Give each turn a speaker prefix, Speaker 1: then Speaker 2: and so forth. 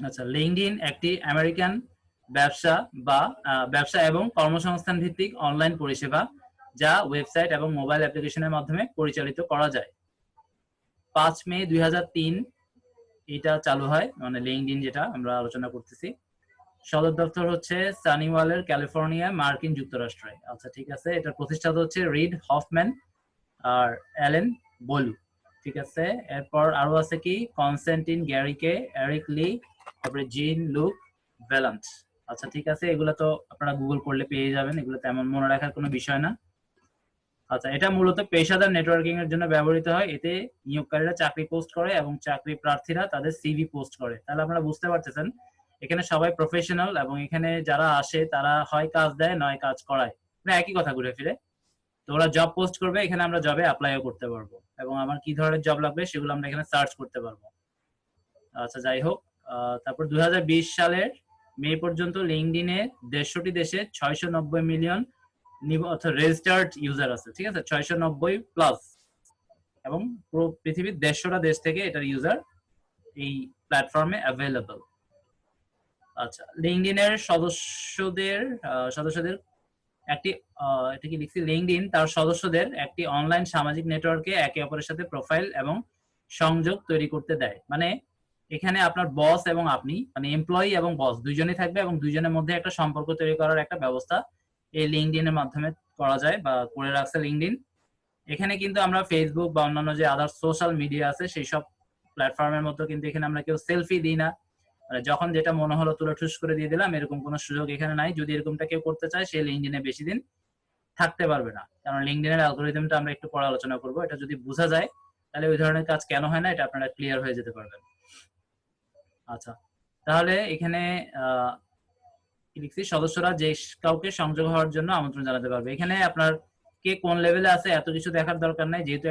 Speaker 1: আচ্ছা, লিঙ্কডইন একটি আমেরিকান ব্যবসা বা ব্যবসা এবং কর্মসংস্থান ভিত্তিক অনলাইন পরিষেবা যা ওয়েবসাইট এবং মোবাইল অ্যাপ্লিকেশনের মাধ্যমে পরিচালিত করা যায়। 5 মে 2003 এটা চালু হয়, মানে লিঙ্কডইন যেটা আমরা আলোচনা করতেছি। সদর দপ্তর হচ্ছে সানিওয়ালের, ক্যালিফোর্নিয়া, মার্কিন যুক্তরাষ্ট্রে। আচ্ছা ঠিক আছে, এটার প্রতিষ্ঠাতা হচ্ছে রিড হফম্যান আর অ্যালেন বলু। ঠিক আছে, এরপর আরো আছে কি কনস্ট্যান্টিন গ্যারিকে, এরিক লি, তারপরে জিন লুক ভ্যালান্ট। আচ্ছা ঠিক আছে, এগুলো তো আপনারা গুগল করলে পেয়ে যাবেন, এগুলো তেমন মনে রাখার কোনো বিষয় না। আচ্ছা, এটা মূলত পেশাদার নেটওয়ার্কিং এর জন্য ব্যবহৃত হয়। এতে নিয়োগকারীরা চাকরি পোস্ট করে এবং চাকরি প্রার্থীরা তাদের সিভি পোস্ট করে। তাহলে আপনারা বুঝতে পারতেছেন এখানে সবাই প্রফেশনাল, এবং এখানে যারা আসে তারা হয় কাজ দেয় নয় কাজ করায়, মানে একই কথা ঘুরে ফিরে। তো ওরা জব পোস্ট করবে, এখানে আমরা জবে অ্যাপ্লাইও করতে পারবো, এবং আমার কি ধরনের জব লাগবে সেগুলো আমরা এখানে সার্চ করতে পারবো। আচ্ছা যাই হোক, তারপর 2020 সালের মে পর্যন্ত লিঙ্কডইনে 63টি দেশে 690 মিলিয়ন রেজিস্টার্ড ইউজার আছে। ঠিক আছে, 690 প্লাস, এবং পুরো পৃথিবীর 150টা দেশ থেকে এটার ইউজার এই প্ল্যাটফর্মে অ্যাভেলেবল। আচ্ছা, লিঙ্কডইনের সদস্যদের একটি এটা কি লিখছি, লিঙ্কডইন তার সদস্যদের একটি অনলাইন সামাজিক নেটওয়ার্কে একে অপরের সাথে প্রোফাইল এবং সংযোগ তৈরি করতে দেয়। মানে এখানে আপনার বস এবং আপনি, মানে এমপ্লয়ি এবং বস দুইজনই থাকবে, এবং দুইজনের মধ্যে একটা সম্পর্ক তৈরি করার একটা ব্যবস্থা এই লিঙ্কডইনের মাধ্যমে করা যায় বা করে রাখছে লিঙ্কডইন। এখানে কিন্তু আমরা ফেসবুক বা অন্যান্য যে আদার সোশ্যাল মিডিয়া আছে সেই সব প্ল্যাটফর্মের মতো কিন্তু এখানে আমরা কেউ সেলফি দিই না। যখন যেটা মনে হলো তুলে ঠুস করে দিয়ে দিলাম, এরকম কোনো সুযোগ এখানে নাই। যদি এরকমটা কেউ করতে চায় সে লিঙ্কডইনে বেশি দিন থাকতে পারবে না, কারণ লিঙ্কডইনের অ্যালগরিদমটা আমরা একটু পরে আলোচনা করবো। এটা যদি বোঝা যায় তাহলে ওই ধরনের কাজ কেন হয় না এটা আপনারা ক্লিয়ার হয়ে যেতে পারবেন। আচ্ছা, তাহলে এখানে লিখছি সদস্যরা যে কাউকে সংযোগ হওয়ার জন্য আমন্ত্রণ জানাতে পারবে। এখানে আপনার কে কোন লেভেলে আছে এত কিছু দেখার দরকার নাই, যেহেতু